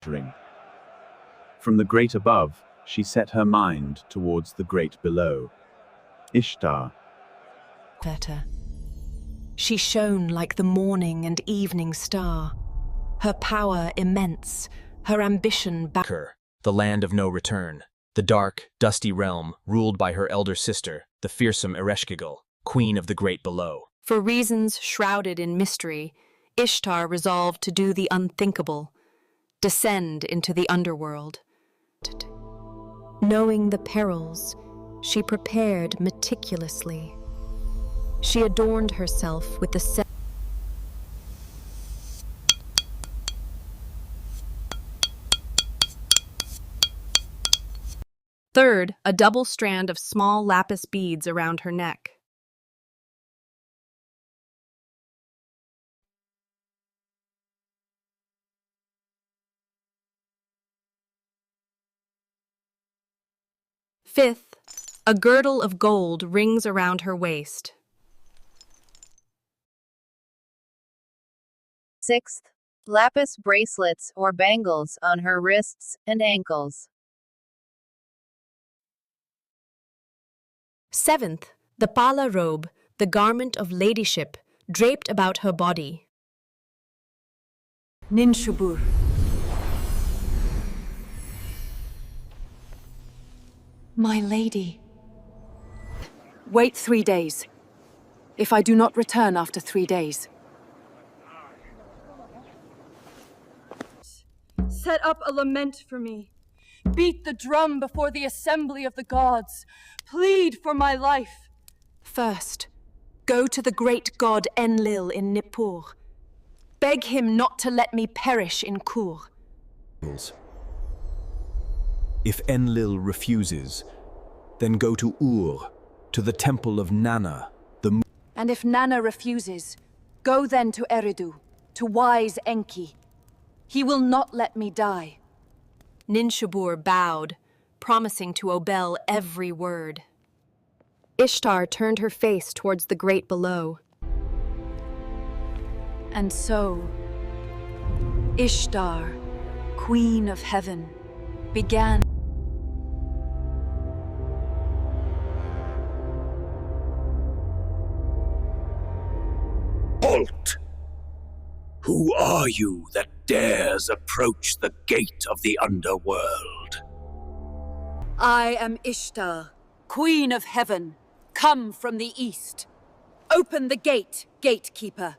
From the great above, she set her mind towards the great below. Ishtar. Better. She shone like the morning and evening star. Her power immense, her ambition the land of no return, the dark, dusty realm ruled by her elder sister, the fearsome Ereshkigal, queen of the great below. For reasons shrouded in mystery, Ishtar resolved to do the unthinkable, descend into the underworld. Knowing the perils, she prepared meticulously. She adorned herself with the Third, a double strand of small lapis beads around her neck. Fifth, a girdle of gold rings around her waist. Sixth, lapis bracelets or bangles on her wrists and ankles. Seventh, the pala robe, the garment of ladyship, draped about her body. Ninshubur. My lady. Wait 3 days. If I do not return after 3 days. Set up a lament for me. Beat the drum before the assembly of the gods. Plead for my life. First, go to the great god Enlil in Nippur. Beg him not to let me perish in Kur. If Enlil refuses, then go to Ur, to the temple of Nanna, the moon. And if Nanna refuses, go then to Eridu, to wise Enki. He will not let me die. Ninshubur bowed, promising to obey every word. Ishtar turned her face towards the great below. And so, Ishtar, Queen of Heaven, began. Halt! Who are you that dares approach the gate of the Underworld? I am Ishtar, Queen of Heaven, come from the east. Open the gate, gatekeeper.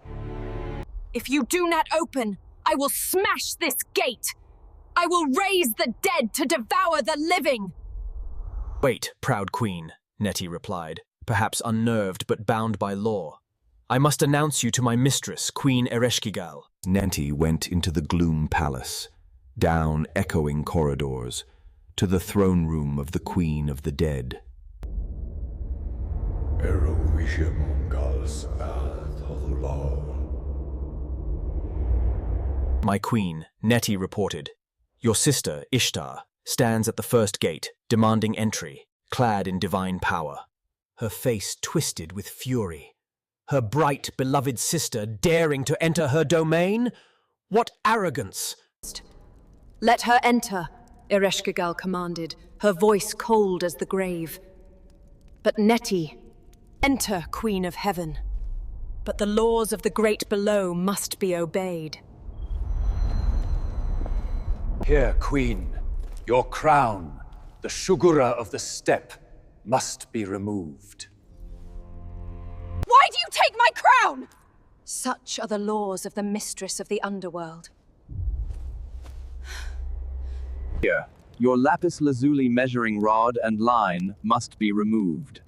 If you do not open, I will smash this gate. I will raise the dead to devour the living. Wait, proud queen, Neti replied, perhaps unnerved but bound by law. I must announce you to my mistress, Queen Ereshkigal. Neti went into the gloom palace, down echoing corridors, to the throne room of the Queen of the Dead. My queen, Neti reported. Your sister, Ishtar, stands at the first gate, demanding entry, clad in divine power. Her face twisted with fury. Her bright, beloved sister daring to enter her domain? What arrogance! Let her enter, Ereshkigal commanded, her voice cold as the grave. But Neti, enter, Queen of Heaven. But the laws of the great below must be obeyed. Here, Queen, your crown, the Shugura of the steppe, must be removed. Why do you take my crown? Such are the laws of the mistress of the underworld. Here, your lapis lazuli measuring rod and line must be removed.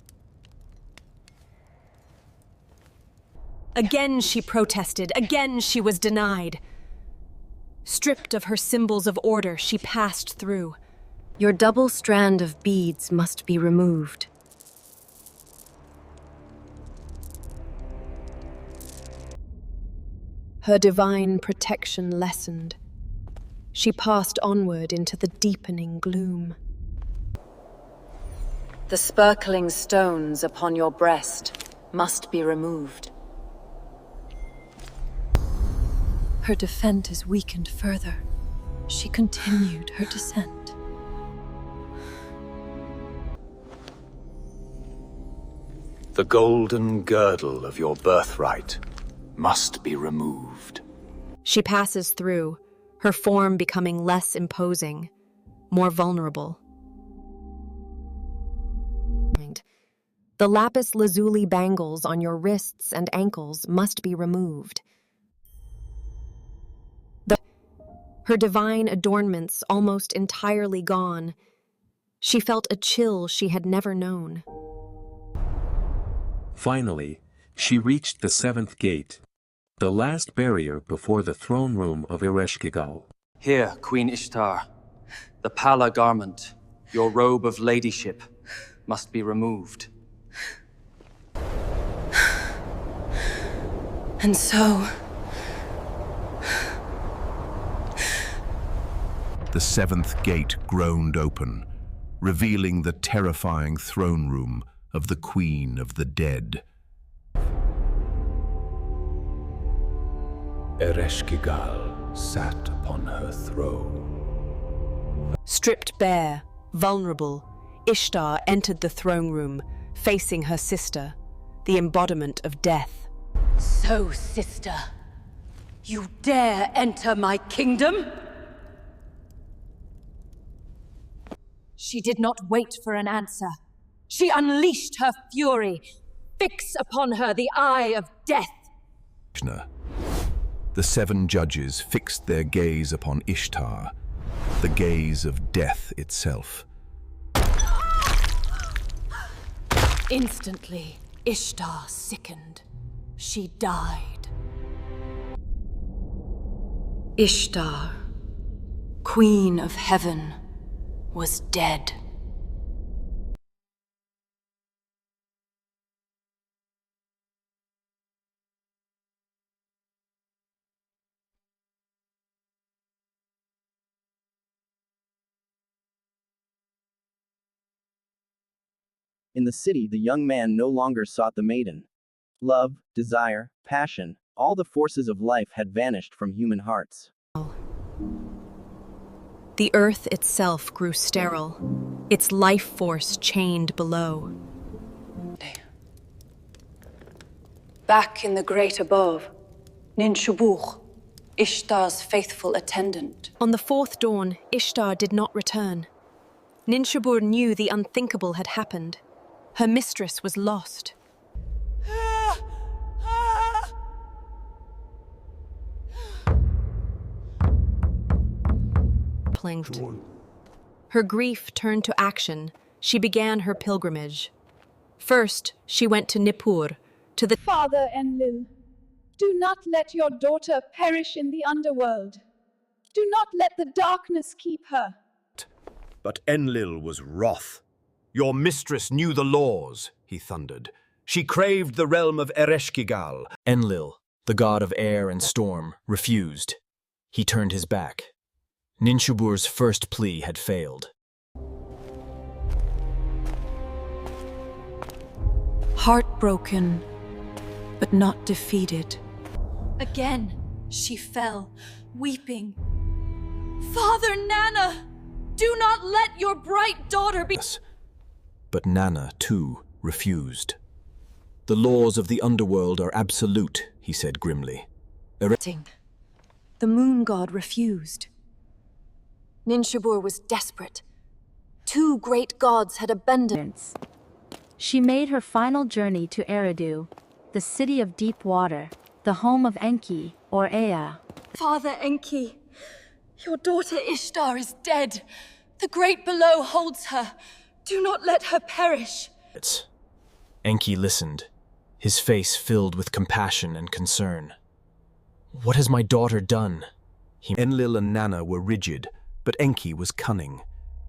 Again she protested, again she was denied. Stripped of her symbols of order, she passed through. Your double strand of beads must be removed. Her divine protection lessened. She passed onward into the deepening gloom. The sparkling stones upon your breast must be removed. Her defense is weakened further. she continued her descent. The golden girdle of your birthright must be removed. She passes through, her form becoming less imposing, more vulnerable. The lapis lazuli bangles on your wrists and ankles must be removed. Her divine adornments almost entirely gone. She felt a chill she had never known. Finally, she reached the seventh gate, the last barrier before the throne room of Ereshkigal. Here, Queen Ishtar, the pala garment, your robe of ladyship, must be removed. And so... The seventh gate groaned open, revealing the terrifying throne room of the Queen of the Dead. Ereshkigal sat upon her throne. Stripped bare, vulnerable, Ishtar entered the throne room, facing her sister, the embodiment of death. So, sister, you dare enter my kingdom? She did not wait for an answer. She unleashed her fury. Fix upon her the eye of death. The seven judges fixed their gaze upon Ishtar, the gaze of death itself. Instantly, Ishtar sickened. She died. Ishtar, Queen of Heaven, was dead. In the city, the young man no longer sought the maiden. Love, desire, passion, all the forces of life had vanished from human hearts. The earth itself grew sterile, its life force chained below. Back in the great above, Ninshubur, Ishtar's faithful attendant. On the fourth dawn, Ishtar did not return. Ninshubur knew the unthinkable had happened. Her mistress was lost. Her grief turned to action. She began her pilgrimage. First, she went to Nippur, to the Father Enlil, do not let your daughter perish in the underworld. Do not let the darkness keep her. But Enlil was wroth. Your mistress knew the laws, he thundered. She craved the realm of Ereshkigal. Enlil, the god of air and storm, refused. He turned his back. Ninshubur's first plea had failed. Heartbroken, but not defeated. Again, she fell, weeping. Father Nana, do not let your bright daughter be... But Nana, too, refused. The laws of the underworld are absolute, he said grimly. The moon god refused. Ninshubur was desperate. Two great gods had abandoned. She made her final journey to Eridu, the city of deep water, the home of Enki, or Ea. Father Enki, your daughter Ishtar is dead. The great below holds her. Do not let her perish. Enki listened, his face filled with compassion and concern. What has my daughter done? Enlil and Nana were rigid, but Enki was cunning.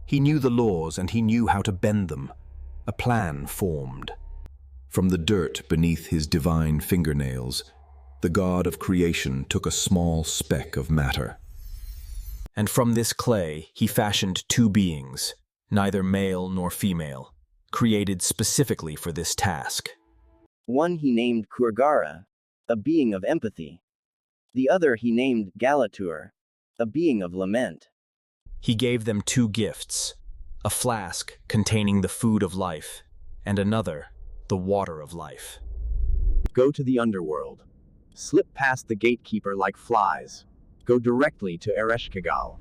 He knew the laws and he knew how to bend them. A plan formed. From the dirt beneath his divine fingernails, the god of creation took a small speck of matter. And from this clay he fashioned two beings, neither male nor female, created specifically for this task. One he named Kurgara, a being of empathy. The other he named Galatur, a being of lament. He gave them 2 gifts, a flask containing the food of life, and another, the water of life. Go to the Underworld. Slip past the gatekeeper like flies. Go directly to Ereshkigal.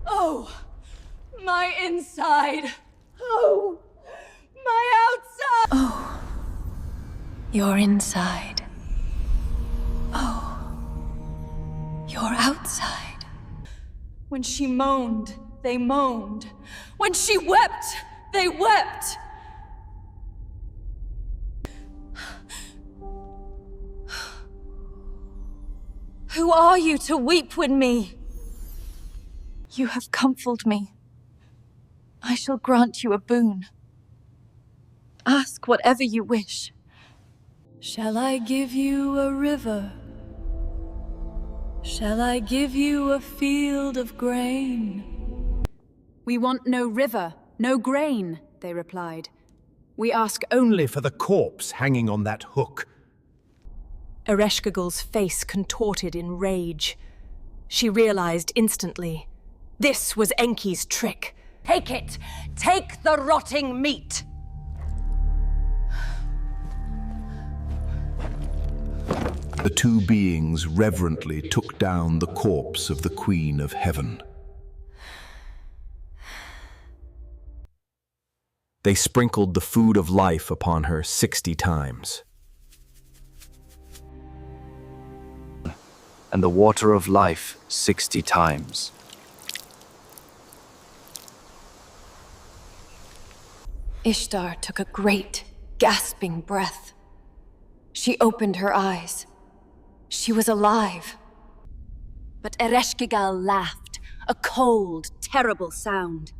Oh, my inside. Oh, my outside. Oh, your inside. Oh, your outside. When she moaned, they moaned. When she wept, they wept. Who are you to weep with me? You have comforted me. I shall grant you a boon. Ask whatever you wish. Shall I give you a river? Shall I give you a field of grain? We want no river, no grain, they replied. We ask only for the corpse hanging on that hook. Ereshkigal's face contorted in rage. She realized instantly. This was Enki's trick. Take it! Take the rotting meat! The 2 beings reverently took down the corpse of the Queen of Heaven. They sprinkled the food of life upon her 60 times. And the water of life 60 times. Ishtar took a great, gasping breath. She opened her eyes. She was alive. But Ereshkigal laughed, a cold, terrible sound.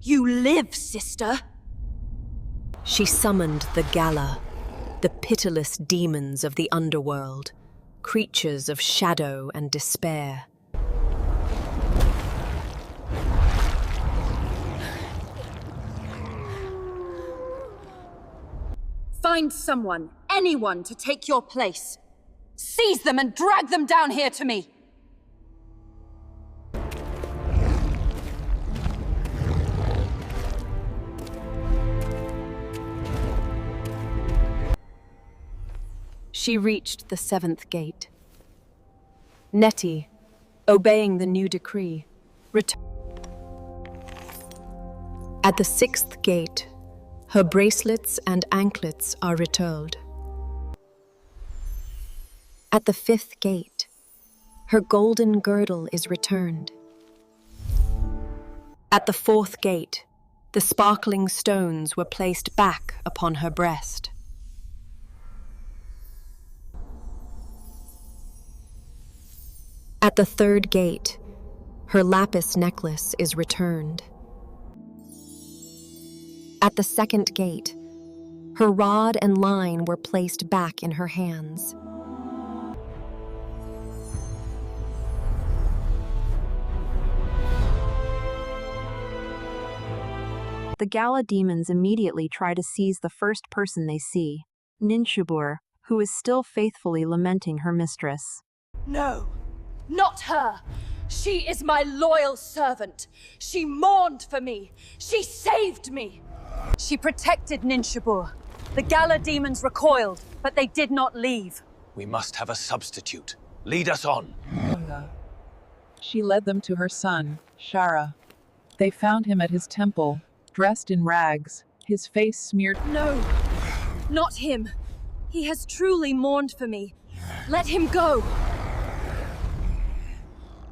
You live, sister! She summoned the Gala, the pitiless demons of the underworld, creatures of shadow and despair. Find someone, anyone, to take your place. Seize them and drag them down here to me! She reached the 7th gate. Neti, obeying the new decree, returned. At the 6th gate, her bracelets and anklets are returned. At the 5th gate, her golden girdle is returned. At the 4th gate, the sparkling stones were placed back upon her breast. At the 3rd gate, her lapis necklace is returned. At the 2nd gate, her rod and line were placed back in her hands. The Gala demons immediately try to seize the first person they see, Ninshubur, who is still faithfully lamenting her mistress. No, not her. She is my loyal servant. She mourned for me. She saved me. She protected Ninshubur. The Gala demons recoiled, but they did not leave. We must have a substitute. Lead us on. She led them to her son, Shara. They found him at his temple, dressed in rags, his face smeared. No, not him. He has truly mourned for me. Let him go.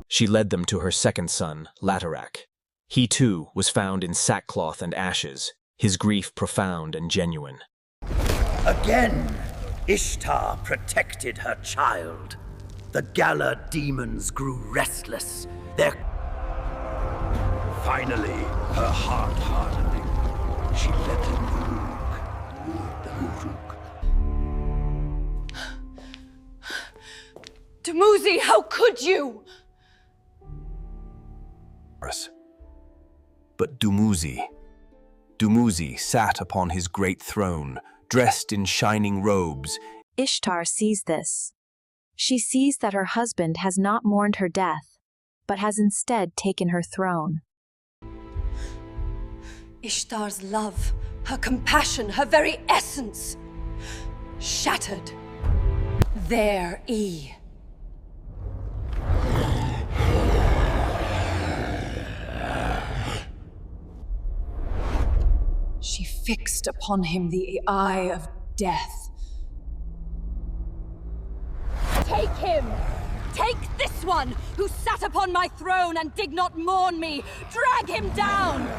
She led them to her 2nd son, Latarak. He too was found in sackcloth and ashes, his grief profound and genuine. Again, Ishtar protected her child. The Gala demons grew restless. Finally, her heart hardening, she let them the Dumuzi, how could you? but Dumuzi. Dumuzi sat upon his great throne, dressed in shining robes. Ishtar sees this. She sees that her husband has not mourned her death, but has instead taken her throne. Ishtar's love, her compassion, her very essence, shattered. There, E. She fixed upon him the eye of death. Take him! Take this one, who sat upon my throne and did not mourn me! Drag him down!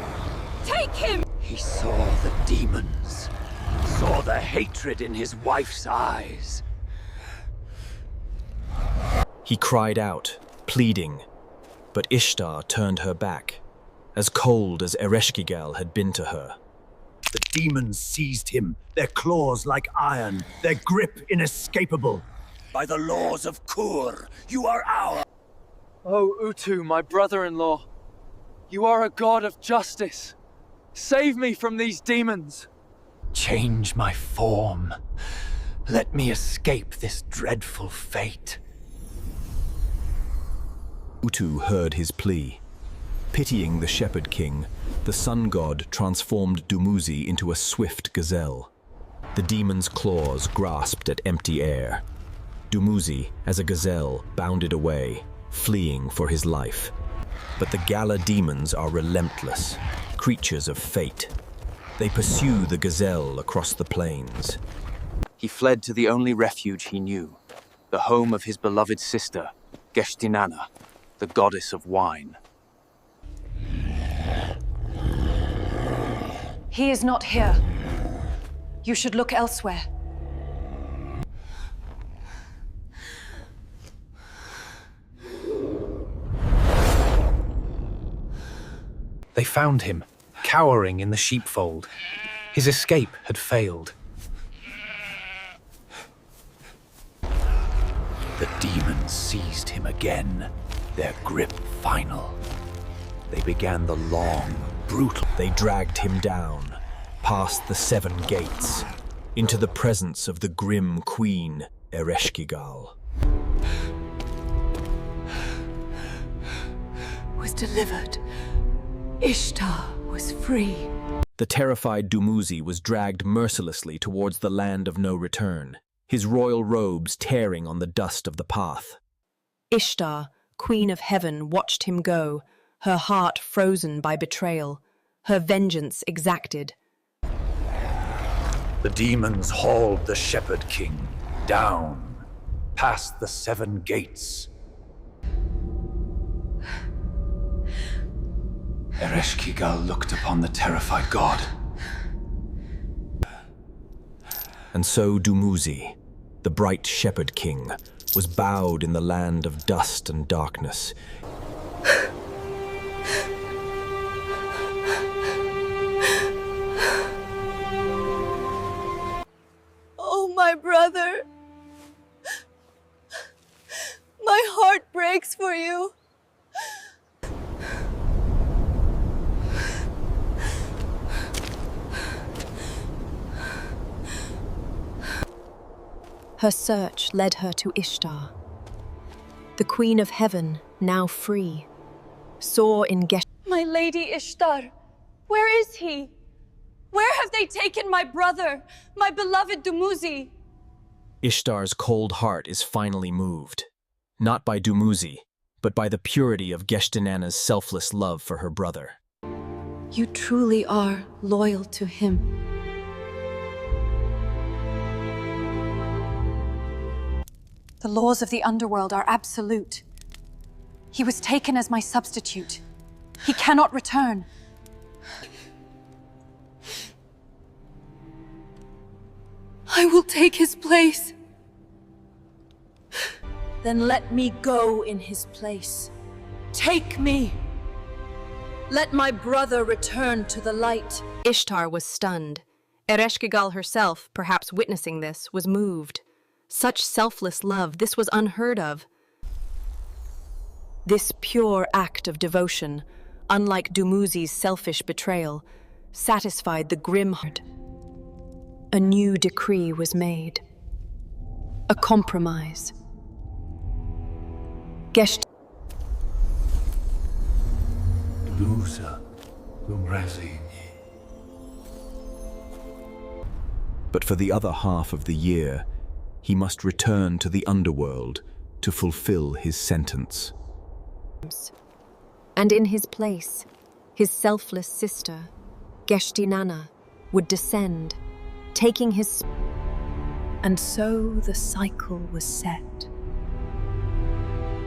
Take him! He saw the demons, saw the hatred in his wife's eyes. He cried out, pleading, but Ishtar turned her back, as cold as Ereshkigal had been to her. The demons seized him, their claws like iron, their grip inescapable. By the laws of Kur, you are ours. Oh, Utu, my brother-in-law, you are a god of justice. Save me from these demons. Change my form. Let me escape this dreadful fate. Utu heard his plea. Pitying the shepherd king, the sun god transformed Dumuzi into a swift gazelle. The demon's claws grasped at empty air. Dumuzi, as a gazelle, bounded away, fleeing for his life. But the Gala demons are relentless, creatures of fate. They pursue the gazelle across the plains. He fled to the only refuge he knew, the home of his beloved sister, Inanna, the goddess of wine. He is not here. You should look elsewhere. They found him, cowering in the sheepfold. His escape had failed. The demons seized him again, their grip final. They began the long, brutal... They dragged him down, past the 7 gates, into the presence of the grim Queen Ereshkigal. Was delivered. Ishtar was free. The terrified Dumuzi was dragged mercilessly towards the land of no return, his royal robes tearing on the dust of the path. Ishtar, Queen of Heaven, watched him go, her heart frozen by betrayal, her vengeance exacted. The demons hauled the shepherd king down, past the 7 gates. Ereshkigal looked upon the terrified god. And so Dumuzi, the bright shepherd king, was bowed in the land of dust and darkness. Oh, my brother. My heart breaks for you. Her search led her to Ishtar. The Queen of Heaven, now free, saw in My lady Ishtar, where is he? Where have they taken my brother, my beloved Dumuzi? Ishtar's cold heart is finally moved, not by Dumuzi, but by the purity of Inanna's selfless love for her brother. You truly are loyal to him. The laws of the Underworld are absolute. He was taken as my substitute. He cannot return. I will take his place. Then let me go in his place. Take me. Let my brother return to the light. Ishtar was stunned. Ereshkigal herself, perhaps witnessing this, was moved. Such selfless love, this was unheard of. This pure act of devotion, unlike Dumuzi's selfish betrayal, satisfied the grim heart. A new decree was made. A compromise. But for the other half of the year, he must return to the Underworld to fulfill his sentence. And in his place, his selfless sister, Inanna, would descend, taking his... And so the cycle was set.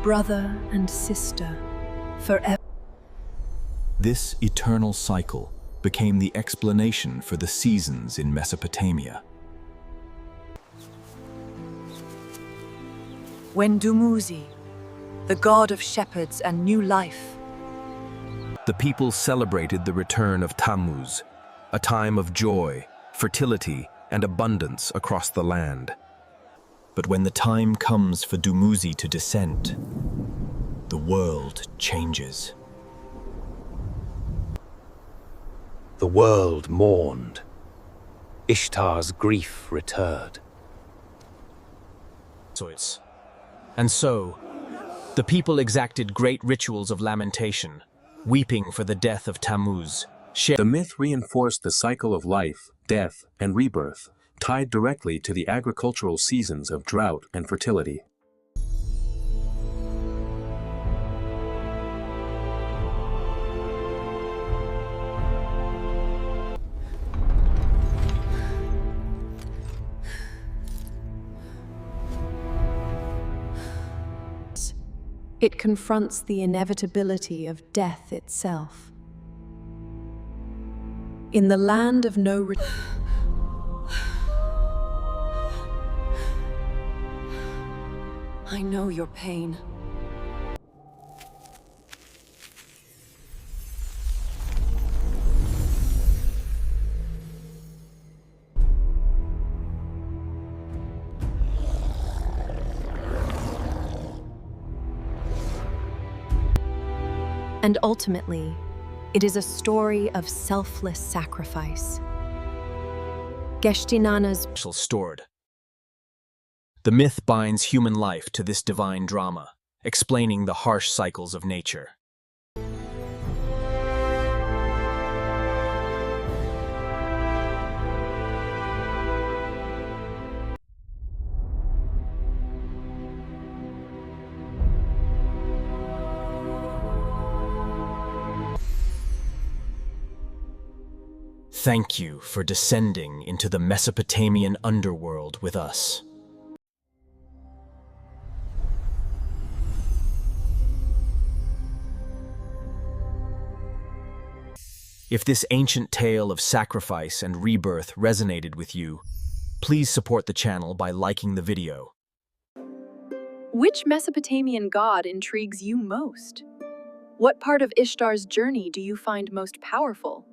Brother and sister, forever. This eternal cycle became the explanation for the seasons in Mesopotamia. When Dumuzi, the god of shepherds and new life, the people celebrated the return of Tammuz, a time of joy, fertility, and abundance across the land. But when the time comes for Dumuzi to descend, the world changes. The world mourned. Ishtar's grief returned. And so, the people exacted great rituals of lamentation, weeping for the death of Tammuz. The myth reinforced the cycle of life, death, and rebirth, tied directly to the agricultural seasons of drought and fertility. it confronts the inevitability of death itself. In the land of no return, I know your pain. And ultimately, it is a story of selfless sacrifice. Inanna's stored. The myth binds human life to this divine drama, explaining the harsh cycles of nature. Thank you for descending into the Mesopotamian underworld with us. If this ancient tale of sacrifice and rebirth resonated with you, please support the channel by liking the video. Which Mesopotamian god intrigues you most? What part of Ishtar's journey do you find most powerful?